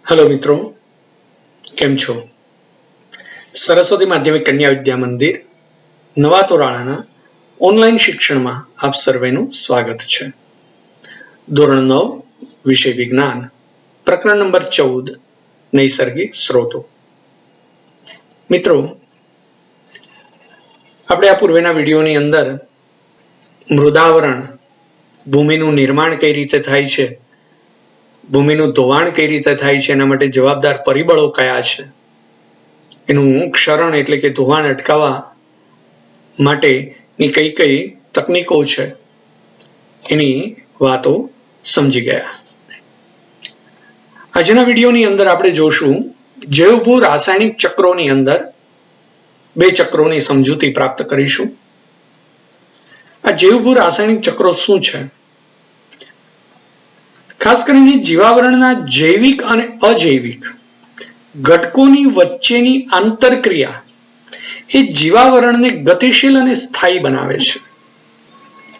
Hello मित्रों, केम छो? सरस्वती माध्यमिक कन्या विद्या मंदिर नवा तोराळाना ऑनलाइन शिक्षण में आप सर्वेનું स्वागत है। ધોરણ 9 વિષય વિજ્ઞાન પ્રકરણ નંબર 14 નૈસર્ગિક સ્ત્રોતો। મિત્રો, આપણે આ પૂર્વેના વિડિયોની અંદર મૃદાવરણ, ભૂમિનું નિર્માણ કઈ રીતે થાય છે, ભૂમિનું ધોવાણ કઈ રીતે થાય છે, એના માટે જવાબદાર પરિબળો કયા છે, એનું ક્ષરણ એટલે કે ધોવાણ અટકાવવા માટેની કઈ કઈ તકનીકો છે એની વાતો સમજી ગયા। આજના વિડીયોની અંદર આપણે જોશું જૈવભૂ રાસાયણિક ચક્રોની અંદર બે ચક્રોની સમજૂતી પ્રાપ્ત કરીશું। આ જૈવભૂ રાસાયણિક ચક્રો શું છે? ખાસ કરીને જીવાવરણના જૈવિક અને અજૈવિક ઘટકોની વચ્ચેની આંતરક્રિયા એ જીવાવરણને ગતિશીલ અને સ્થાયી બનાવે છે।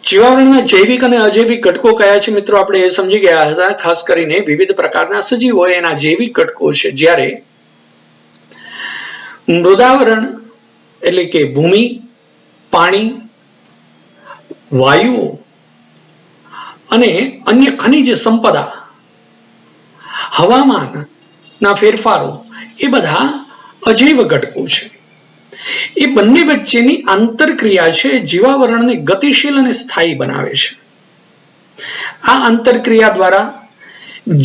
જીવાવરણના જૈવિક અને અજૈવિક ઘટકો કયા છે મિત્રો? આપણે એ સમજી ગયા હતા। ખાસ કરીને વિવિધ પ્રકારના સજીવો એના જૈવિક ઘટકો છે, જ્યારે મૃદાવરણ એટલે કે ભૂમિ, પાણી, વાયુઓ અને અન્ય ખનિજ સંપદા, હવામાનના ફેરફારો એ બધા અજૈવ ઘટકો છે। એ બંને વચ્ચેની આંતરક્રિયા છે જીવાવરણને ગતિશીલ અને સ્થાયી બનાવે છે। આ આંતરક્રિયા દ્વારા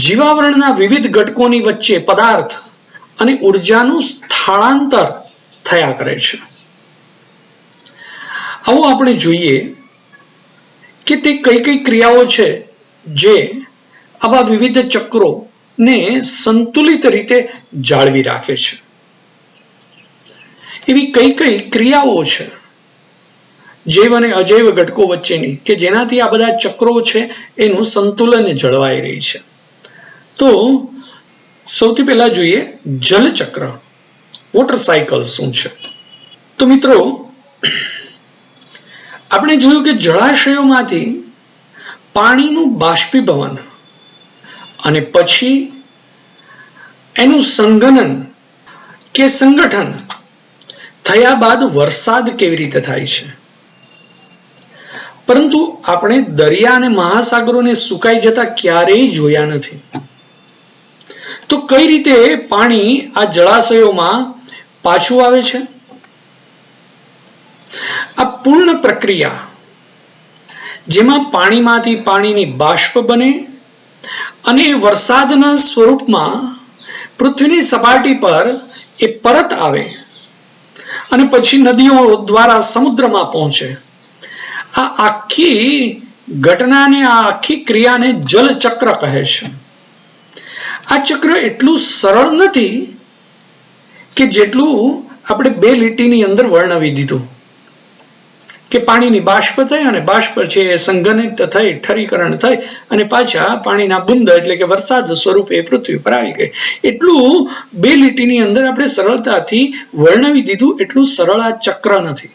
જીવાવરણના વિવિધ ઘટકોની વચ્ચે પદાર્થ અને ઉર્જાનું સ્થળાંતર થયા કરે છે। આવો આપણે જોઈએ કે તે કઈ કઈ ક્રિયાઓ છે જે આવા વિવિધ ચક્રોને સંતુલિત રીતે જાળવી રાખે છે। એવી કઈ કઈ ક્રિયાઓ છે જૈવ અને અજૈવ ઘટકો વચ્ચેની કે જેનાથી આ બધા ચક્રો છે એનું સંતુલન જળવાઈ રહી છે? તો સૌથી પહેલા જોઈએ જલચક્ર, વોટર સાયકલ શું છે? તો મિત્રો, આપણે જોયું કે જળાશયોમાંથી પાણીનું બાષ્પીભવન અને પછી એનું સંઘનન કે સંગઠન થયા બાદ વરસાદ કેવી રીતે થાય છે। પરંતુ આપણે દરિયા અને મહાસાગરોને સુકાઈ જતા ક્યારેય જોયા નથી। તો કઈ રીતે પાણી આ જળાશયોમાં પાછું આવે છે? આ પૂર્ણ પ્રક્રિયા જેમાં પાણીમાંથી પાણીની બાષ્પ બને અને વરસાદના સ્વરૂપમાં પૃથ્વીની સપાટી પર એ પરત આવે અને પછી નદીઓ દ્વારા સમુદ્રમાં પહોંચે, આ આખી ઘટનાને, આ આખી ક્રિયાને જલચક્ર કહે છે। આ ચક્ર એટલું સરળ નથી કે જેટલું આપણે બે લીટીની અંદર વર્ણવી દીધું કે પાણીની બાષ્પ થઈ અને બાષ્પ છે એ સંઘનિત થઈ, ઠરીકરણ થઈ અને પાછા પાણીના બુંદ એટલે કે વરસાદ સ્વરૂપે પૃથ્વી પર આવી ગઈ। એટલું બે લીટીની અંદર આપણે સરળતાથી વર્ણવી દીધું, એટલું સરળ આ ચક્ર નથી।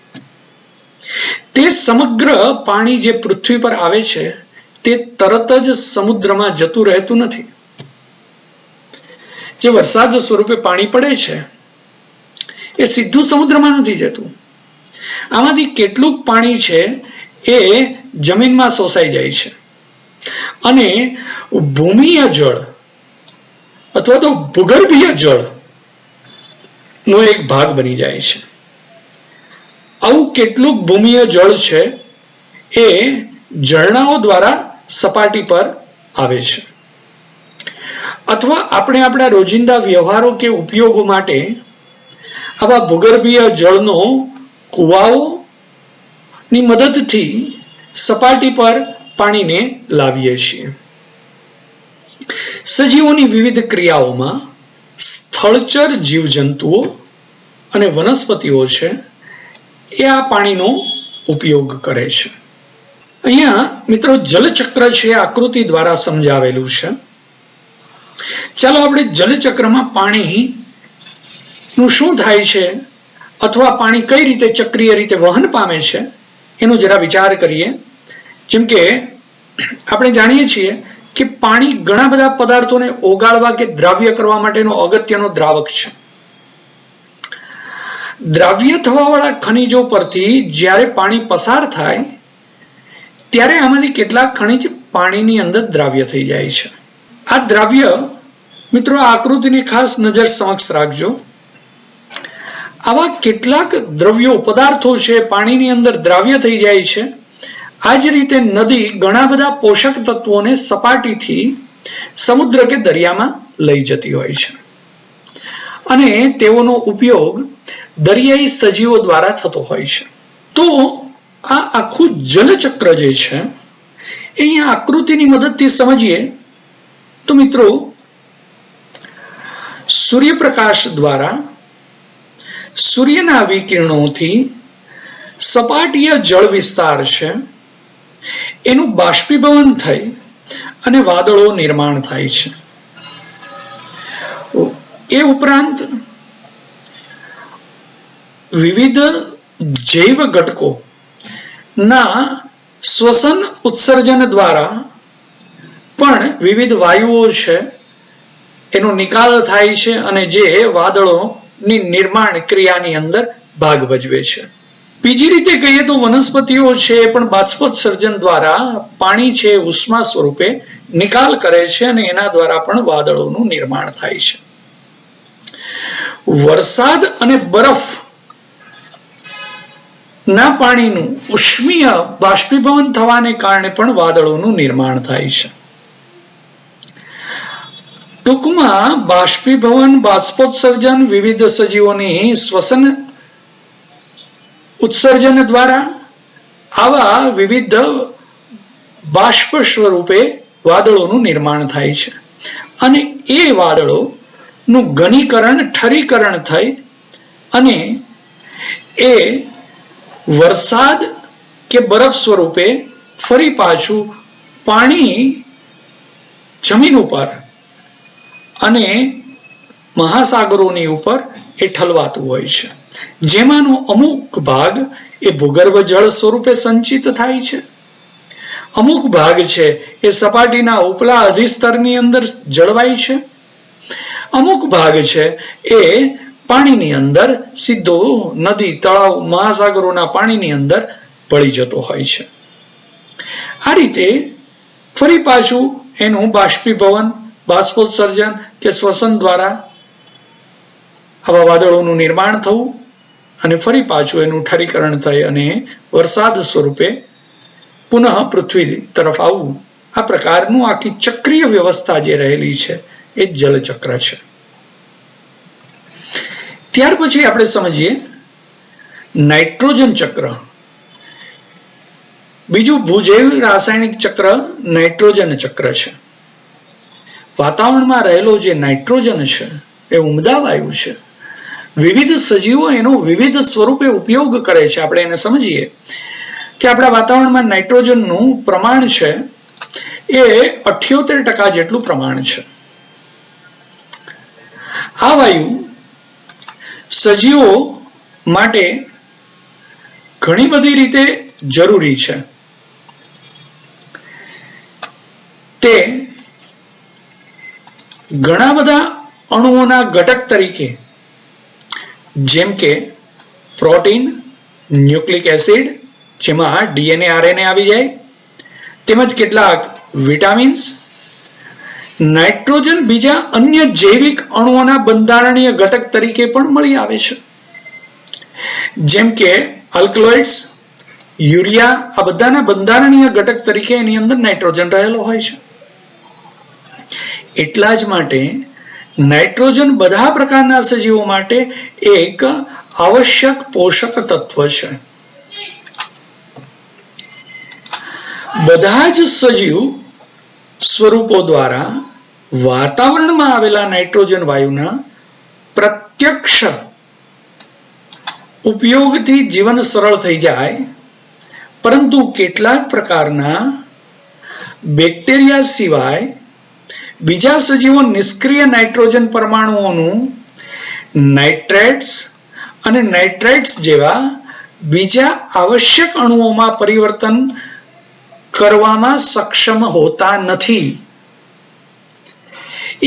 તે સમગ્ર પાણી જે પૃથ્વી પર આવે છે તે તરત જ સમુદ્રમાં જતું રહેતું નથી। જે વરસાદ સ્વરૂપે પાણી પડે છે એ સીધું સમુદ્રમાં નથી જતું। આમાંથી કેટલુંક પાણી છે એ જમીનમાં શોષાઈ જાય છે અને ભૂમિય જળ અથવા તો ભૂગર્ભીય જળ નો એક ભાગ બની જાય છે। આવું કેટલુંક ભૂમિય જળ છે એ ઝરણાઓ દ્વારા સપાટી પર આવે છે, અથવા આપણે આપણા રોજિંદા વ્યવહારો કે ઉપયોગો માટે આવા ભૂગર્ભીય જળનો કુવાઓની મદદથી સપાટી પર પાણીને લાવીએ છીએ। સજીવોની વિવિધ ક્રિયાઓમાં સ્થળચર જીવજંતુઓ અને વનસ્પતિઓ છે એ આ પાણીનો ઉપયોગ કરે છે। અહીંયા મિત્રો જલચક્ર છે આકૃતિ દ્વારા સમજાવેલું છે। ચાલો આપણે જલચક્રમાં પાણીનું શું થાય છે અથવા પાણી કઈ રીતે ચક્રીય રીતે વહન પામે છે એનો જરા વિચાર કરીએ। જેમ કે આપણે જાણીએ છીએ કે પાણી ઘણા બધા પદાર્થોને ઓગાળવા કે દ્રાવ્ય કરવા માટેનો અગત્યનો દ્રાવક છે. દ્રાવ્ય થવાવાળા ખનિજો પરથી જ્યારે પાણી પસાર થાય ત્યારે આમાંથી કેટલાક ખનિજ પાણીની અંદર દ્રાવ્ય થઈ જાય છે. આ દ્રાવ્ય, મિત્રો, આ આકૃતિની ખાસ નજર સમક્ષ રાખજો. આવા કેટલાક દ્રવ્યો, પદાર્થો છે પાણીની અંદર દ્રાવ્ય થઈ જાય છે. આ જ રીતે નદી ઘણા બધા પોષક તત્વોને સપાટીથી સમુદ્ર કે દરિયામાં લઈ જતી હોય છે અને તેઓનો ઉપયોગ દરિયાઈ સજીવો દ્વારા થતો હોય છે. તો આ આખું જલચક્ર જે છે એ અહીંયા આકૃતિની મદદથી સમજીએ તો મિત્રો, સૂર્યપ્રકાશ દ્વારા સૂર્યના વિકિરણોથી સપાટીય જળ વિસ્તાર છે એનું બાષ્પીભવન થઈ અને વાદળો નિર્માણ થાય છે. એ ઉપરાંત વિવિધ જૈવ ઘટકો ના શ્વસન ઉત્સર્જન દ્વારા પણ વિવિધ વાયુઓ છે એનો નિકાલ થાય છે અને જે વાદળોની નિર્માણ ક્રિયાની અંદર ભાગ ભજવે છે. બીજી રીતે કહીએ તો વનસ્પતિઓ છે એ પણ બાષ્પોત્સર્જન દ્વારા પાણી છે ઉષ્મા સ્વરૂપે નિકાલ કરે છે અને એના દ્વારા પણ વાદળોનું નિર્માણ થાય છે. વરસાદ અને બરફ ના પાણીનું ઉષ્મીય બાષ્પીભવન થવાને કારણે પણ વાદળોનું નિર્માણ થાય છે. ટૂંકમાં બાષ્પીભવન, બાષ્પોત્સર્જન, વિવિધ સજીવોની શ્વસન ઉત્સર્જન દ્વારા આવા વિવિધ બાષ્પ સ્વરૂપે વાદળોનું નિર્માણ થાય છે અને એ વાદળોનું ઘનીકરણ, ઠરીકરણ થઈ અને એ વરસાદ કે બરફ સ્વરૂપે ફરી પાછું પાણી જમીન ઉપર અને મહાસાગરોની ઉપર એ ઠલવાતું હોય છે, જેમાંનો અમુક ભાગ એ ભૂગર્ભ જળ સ્વરૂપે સંચિત થાય છે, અમુક ભાગ છે એ સપાટીના ઉપલા અધિસ્તરની અંદર જળવાય છે, અમુક ભાગ છે એ પાણીની અંદર સીધો નદી, તળાવ, મહાસાગરોના પાણીની અંદર ભળી જતો હોય છે. આ રીતે ફરી પાછું એનું બાષ્પીભવન, બાષ્પોત્સર્જન કે શ્વસન દ્વારા આવા વાદળોનું નિર્માણ થવું અને ફરી પાછું એનું ઠરીકરણ થઈ અને વરસાદ સ્વરૂપે પુનઃ પૃથ્વી તરફ આવવું, આ પ્રકારનું આખી ચક્રીય વ્યવસ્થા જે રહેલી છે એ જલચક્ર છે. ત્યાર પછી આપણે સમજીએ નાઇટ્રોજન ચક્ર. બીજું ભૂજૈવ રાસાયણિક ચક્ર નાઇટ્રોજન ચક્ર છે. વાતાવરણમાં રહેલો જે નાઇટ્રોજન છે એ ઉમદા વાયુ છે. વિવિધ સજીવો એનો વિવિધ સ્વરૂપે ઉપયોગ કરે છે. આપણે એને સમજીએ કે આપણા વાતાવરણમાં નાઇટ્રોજનનું પ્રમાણ છે એ 78% જેટલું પ્રમાણ છે. આ વાયુ સજીવો માટે ઘણી બધી રીતે જરૂરી છે. તે ઘણા બધા અણુઓના ઘટક તરીકે જેમ કે પ્રોટીન, ન્યુક્લિક એસિડ, જેમાં ડીએનએ, આરએનએ આવી જાય, તેમજ કેટલાક વિટામિન્સ, નાઇટ્રોજન બીજા અન્ય જૈવિક અણુઓના બંધારણીય ઘટક તરીકે પણ મળી આવે છે, જેમ કે આલ્કલોઇડ્સ, યુરિયા. આ બધાના બંધારણીય ઘટક તરીકે એની અંદર નાઇટ્રોજન રહેલો હોય છે. એટલા જ માટે નાઇટ્રોજન બધા પ્રકારના સજીવો માટે એક આવશ્યક પોષક તત્વ છે. બધા જ સજીવ સ્વરૂપો દ્વારા વાતાવરણમાં આવેલા નાઇટ્રોજન વાયુના પ્રત્યક્ષ ઉપયોગથી જીવન સરળ થઈ જાય, પરંતુ કેટલાક પ્રકારના બેક્ટેરિયા સિવાય બીજા સજીવો નિષ્ક્રિય નાઇટ્રોજન પરમાણુઓનું નાઇટ્રેટ્સ અને નાઇટ્રાઇટ્સ જેવા બીજા આવશ્યક અણુઓમાં પરિવર્તન કરવામાં સક્ષમ હોતા નથી.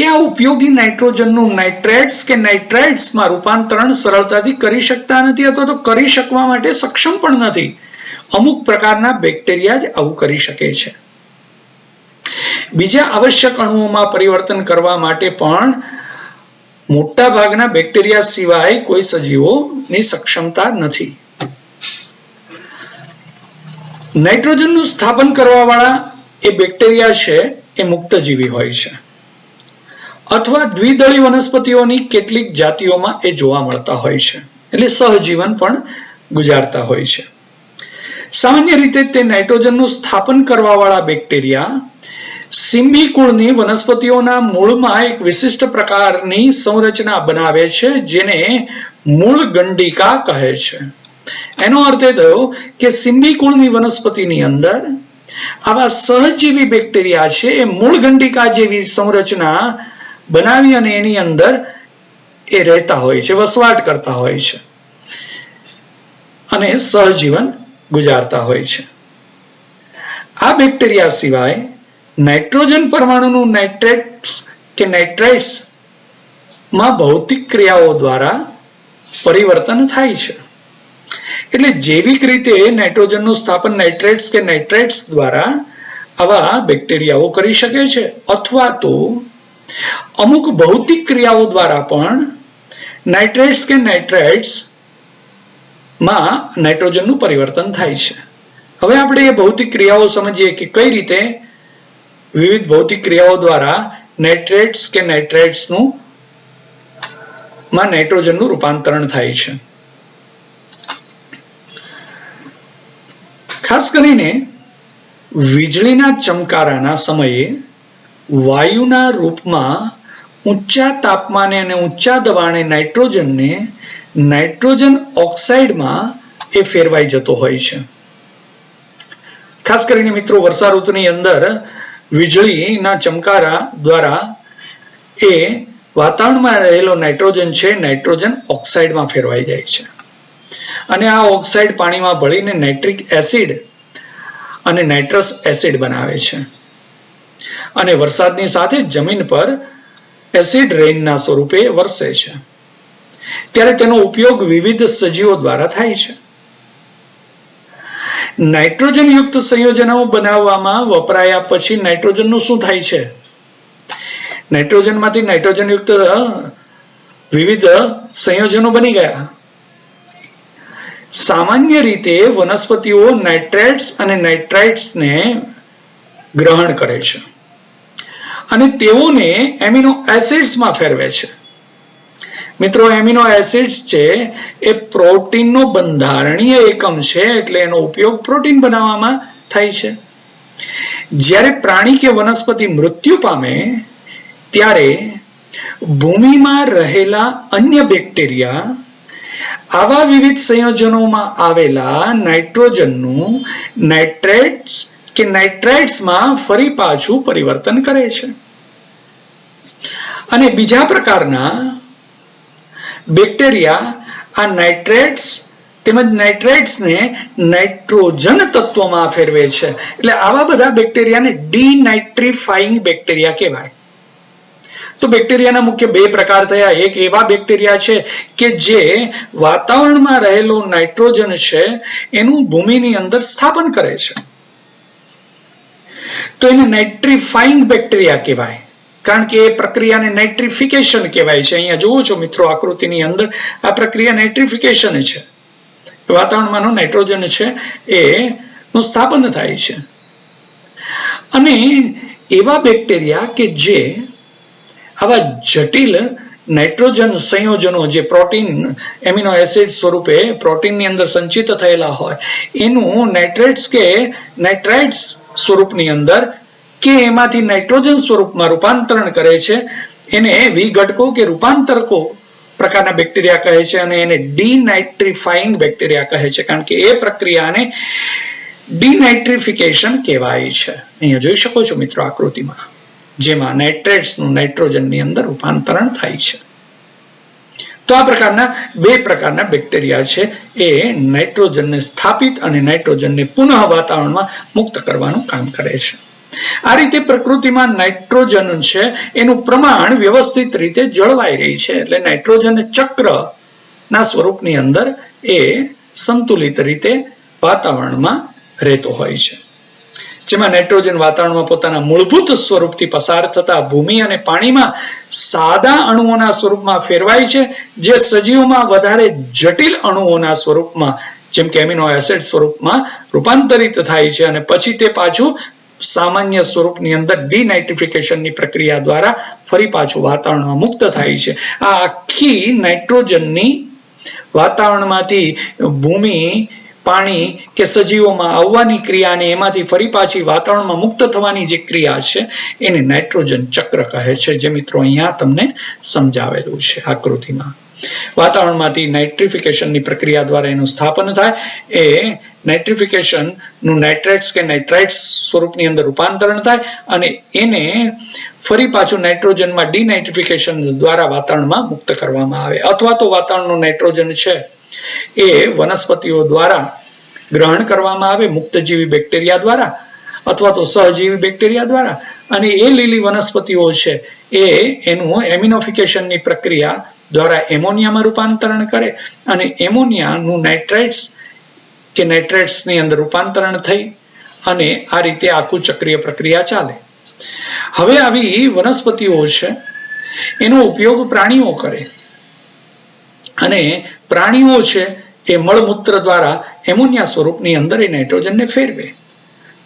એ આ ઉપયોગી નાઇટ્રોજનનું નાઇટ્રેટ્સ કે નાઇટ્રાઇટ્સમાં રૂપાંતરણ સરળતાથી કરી શકતા નથી અથવા તો કરી શકવા માટે સક્ષમ પણ નથી. અમુક પ્રકારના બેક્ટેરિયા જ આવું કરી શકે છે. બીજા આવશ્યક અણુઓમાં પરિવર્તન કરવા માટે પણ મોટા ભાગના બેક્ટેરિયા સિવાય કોઈ સજીવોની સક્ષમતા નથી. નાઇટ્રોજનનું સ્થાપન કરવા વાળા એ બેક્ટેરિયા છે એ મુક્તજીવી હોય છે અથવા દ્વિદળી વનસ્પતિઓની કેટલીક જાતિઓમાં એ જોવા મળતા હોય છે, એટલે સહજીવન પણ ગુજારતા હોય છે. સામાન્ય રીતે તે નાઇટ્રોજનનું સ્થાપન કરવા વાળા બેક્ટેરિયા સિમ્બી કુળની વનસ્પતિઓના મૂળમાં એક વિશિષ્ટ પ્રકારની સંરચના બનાવે છે જેને મૂળ ગંડિકા કહે છે. એનો અર્થ એ થયો કે સિમ્બી કુળની વનસ્પતિની અંદર આવા સહજીવી બેક્ટેરિયા છે એ મૂળ ગંડિકા જેવી સંરચના બનાવી અને એની અંદર એ રહેતા હોય છે, વસવાટ કરતા હોય છે અને સહજીવન ગુજારતા હોય છે. આ બેક્ટેરિયા સિવાય નાઇટ્રોજન પરમાણુનું નાઇટ્રેટ્સ કે નાઇટ્રાઇટ્સ માં ભૌતિક ક્રિયાઓ દ્વારા પરિવર્તન થાય છે. એટલે જૈવિક રીતે નાઇટ્રોજનનું સ્થાપન નાઇટ્રેટ્સ કે નાઇટ્રાઇટ્સ દ્વારા આવા બેક્ટેરિયાઓ કરી શકે છે અથવા તો અમુક ભૌતિક ક્રિયાઓ દ્વારા પણ નાઇટ્રેટ્સ કે નાઇટ્રાઇટ્સ માં નાઇટ્રોજનનું પરિવર્તન થાય છે. હવે આપણે એ ભૌતિક ક્રિયાઓ સમજીએ કે કઈ રીતે વિવિધ ભૌતિક ક્રિયાઓ દ્વારા નાઇટ્રેટ્સ કે નાઇટ્રાઇટ્સનું માં નાઇટ્રોજનનું રૂપાંતરણ થાય છે. ખાસ કરીને વીજળીના ચમકારાના સમયે વાયુના રૂપમાં ઊંચા તાપમાને અને ઊંચા દબાણે નાઇટ્રોજનને નાઇટ્રોજન ઓક્સાઇડમાં એ ફેરવાઈ જતો હોય છે. ખાસ કરીને મિત્રો વર્ષા ઋતુની અંદર વીજળીના ચમકારા દ્વારા એ વાતાવરણમાં રહેલો નાઇટ્રોજન છે નાઇટ્રોજન ઓક્સાઇડમાં ફેરવાઈ જાય છે અને આ ઓક્સાઇડ પાણીમાં ભળીને નાઇટ્રિક એસિડ અને નાઇટ્રસ એસિડ બનાવે છે અને વરસાદની સાથે જમીન પર એસિડ રેઇનના સ્વરૂપે વરસે છે. ત્યારે તેનો ઉપયોગ વિવિધ સજીવો દ્વારા થાય છે. નાઇટ્રોજન યુક્ત સંયોજનો બનાવવામાં વપરાયા પછી નાઇટ્રોજનનું શું થાય છે? નાઇટ્રોજનમાંથી નાઇટ્રોજન યુક્ત વિવિધ સંયોજનો બની ગયા. સામાન્ય રીતે વનસ્પતિઓ નાઇટ્રેટ્સ અને નાઇટ્રાઇટ્સને ગ્રહણ કરે છે અને તેઓને એમિનો એસિડ્સમાં ફેરવે છે. મિત્રો, એમિનો એસિડ્સ છે એ પ્રોટીનનો બંધારણીય એકમ છે, એટલે એનો ઉપયોગ પ્રોટીન બનાવવામાં થાય છે. જ્યારે પ્રાણી કે વનસ્પતિ મૃત્યુ પામે ત્યારે ભૂમિમાં રહેલા અન્ય બેક્ટેરિયા આવા વિવિધ સંયોજનોમાં આવેલા નાઇટ્રોજનનું નાઇટ્રેટ્સ કે નાઇટ્રાઇટ્સમાં ફરી પાછું પરિવર્તન કરે છે અને બીજા પ્રકારના બેક્ટેરિયા આ નાઇટ્રેટ્સ તેમજ નાઇટ્રાઇટ્સને નાઇટ્રોજન તત્વમાં ફેરવે છે. એટલે આવા બધા બેક્ટેરિયાને ડીનાઇટ્રીફાઈંગ બેક્ટેરિયા કહેવાય. તો બેક્ટેરિયાના મુખ્ય બે પ્રકાર થયા. એક એવા બેક્ટેરિયા છે કે જે વાતાવરણમાં રહેલો નાઇટ્રોજન છે એનું ભૂમિની અંદર સ્થાપન કરે છે, તો એને નાઇટ્રીફાઈંગ બેક્ટેરિયા કહેવાય, કારણ કે એ પ્રક્રિયાને નાઇટ્રિફિકેશન કહેવાય છે. અહીંયા જુઓ છો મિત્રો આકૃતિની અંદર આ પ્રક્રિયા નાઇટ્રિફિકેશન છે. વાતાવરણમાં નાઇટ્રોજન છે એ નું સ્થાપન થાય છે. અને એવા બેક્ટેરિયા કે જે આવા જટિલ નાઇટ્રોજન સંયોજનો જે પ્રોટીન એમિનો એસિડ સ્વરૂપે પ્રોટીનની અંદર સંચિત થયેલા હોય એનું નાઇટ્રેટ્સ કે નાઇટ્રાઇટ્સ સ્વરૂપની અંદર કે એમાંથી નાઇટ્રોજન સ્વરૂપમાં રૂપાંતરણ કરે છે, એને વિઘટકો કે રૂપાંતરકો પ્રકારના બેક્ટેરિયા કહે છે અને એને ડીનાઇટ્રીફાઈંગ બેક્ટેરિયા કહે છે, કારણ કે એ પ્રક્રિયાને ડીનાઇટ્રિફિકેશન કહેવાય છે. અહીંયા જોઈ શકો છો મિત્રો આકૃતિમાં, જેમાં નાઇટ્રેટ્સનું નાઇટ્રોજનની અંદર રૂપાંતરણ થાય છે. તો આ પ્રકારના બે પ્રકારના બેક્ટેરિયા છે એ નાઇટ્રોજનને સ્થાપિત અને નાઇટ્રોજનને પુનઃ વાતાવરણમાં મુક્ત કરવાનું કામ કરે છે. આ રીતે પ્રકૃતિમાં નાઇટ્રોજન છે એનું પ્રમાણ વ્યવસ્થિત રીતે જળવાઈ રહી છે. એટલે નાઇટ્રોજન ચક્ર ના સ્વરૂપની અંદર એ સંતુલિત રીતે વાતાવરણમાં રહેતો હોય છે. જેમાં નાઇટ્રોજન વાતાવરણમાં પોતાના મૂળભૂત સ્વરૂપથી પસાર થતા ભૂમિ અને પાણીમાં સાદા અણુઓના સ્વરૂપમાં ફેરવાય છે, જે સજીવોમાં વધારે જટિલ અણુઓના સ્વરૂપમાં જેમ કે એમિનો એસિડ સ્વરૂપમાં રૂપાંતરિત થાય છે અને પછી તે પાછું સામાન્ય સ્વરૂપની અંદર ડિનાઇટ્રિફિકેશનની પ્રક્રિયા દ્વારા ફરી પાછું વાતાવરણમાં મુક્ત થાય છે. આ આખી નાઇટ્રોજનની વાતાવરણમાંથી ભૂમિ, પાણી કે સજીવોમાં આવવાની ક્રિયા અને એમાંથી ફરી પાછી વાતાવરણમાં મુક્ત થવાની જે ક્રિયા છે એને નાઇટ્રોજન ચક્ર કહે છે, જે મિત્રો અહીંયા તમને સમજાવેલું છે આકૃતિમાં. વાતાવરણમાંથી નાઇટ્રિફિકેશનની પ્રક્રિયા દ્વારા એનું સ્થાપન થાય. એ નાઇટ્રિફિકેશન નું નાઇટ્રેટ્સ કે નાઇટ્રાઇટ્સ સ્વરૂપની અંદર રૂપાંતરણ થાય અને એને ફરી પાછું નાઇટ્રોજનમાં ડિનાઇટ્રિફિકેશન દ્વારા વાતાવરણમાં મુક્ત કરવામાં આવે. અથવા તો વાતાવરણનું નાઇટ્રોજન છે એ વનસ્પતિઓ દ્વારા ગ્રહણ કરવામાં આવે, મુક્તજીવી બેક્ટેરિયા દ્વારા અથવા તો સહજીવી બેક્ટેરિયા દ્વારા, અને એ લીલી વનસ્પતિઓ છે એ એનું એમિનોફિકેશનની પ્રક્રિયા દ્વારા એમોનિયામાં રૂપાંતરણ કરે અને એમોનિયાનું નાઇટ્રાઇટ્સ કે નાઇટ્રેટ્સની અંદર રૂપાંતરણ થઈ અને આ રીતે આખું ચક્રીય પ્રક્રિયા ચાલે. હવે આવી વનસ્પતિઓ છે એનો ઉપયોગ પ્રાણીઓ કરે અને પ્રાણીઓ છે એ મળમૂત્ર દ્વારા એમોનિયા સ્વરૂપની અંદર એ નાઇટ્રોજનને ફેરવે.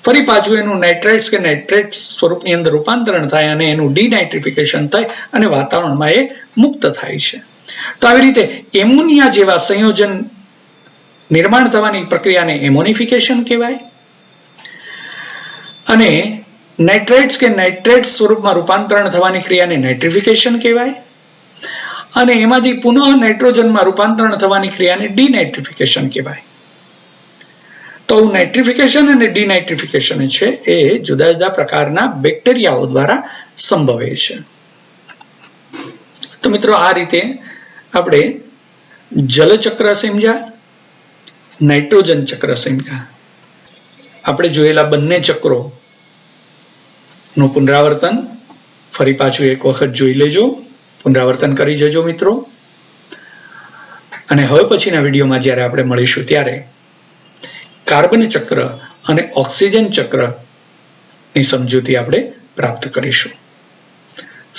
ફરી પાછું એનું નાઇટ્રેટ્સ કે નાઇટ્રેટ્સ સ્વરૂપની અંદર રૂપાંતરણ થાય અને એનું ડિનાઇટ્રિફિકેશન થાય અને વાતાવરણમાં એ મુક્ત થાય છે. તો આવી રીતે એમોનિયા જેવા સંયોજન નિર્માણ થવાની પ્રક્રિયાને એમોનિફિકેશન કહેવાય અને નાઇટ્રેટ્સ કે નાઇટ્રેટ્સ સ્વરૂપમાં રૂપાંતરણ થવાની ક્રિયાને નાઇટ્રિફિકેશન કહેવાય અને એમાંથી પુનઃ નાઇટ્રોજનમાં રૂપાંતરણ થવાની ક્રિયાને ડિનાઇટ્રિફિકેશન કહેવાય. તો નાઇટ્રિફિકેશન અને ડિનાઇટ્રિફિકેશન છે એ જુદા જુદા પ્રકારના બેક્ટેરિયાઓ દ્વારા સંભવે છે. તો મિત્રો આ રીતે આપણે જલચક્ર સમજ્યા, નાઇટ્રોજન ચક્ર સમજ્યા. આપણે જોયેલા બંને ચક્રો નું પુનરાવર્તન ફરી પાછું એક વખત જોઈ લેજો, પુનરાવર્તન કરી જજો મિત્રો. અને હવે પછીના વિડીયોમાં જ્યારે આપણે મળીશું ત્યારે કાર્બન ચક્ર અને ઓક્સિજન ચક્રની સમજૂતી આપણે પ્રાપ્ત કરીશું.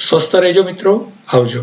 સ્વસ્થ રહેજો મિત્રો, આવજો.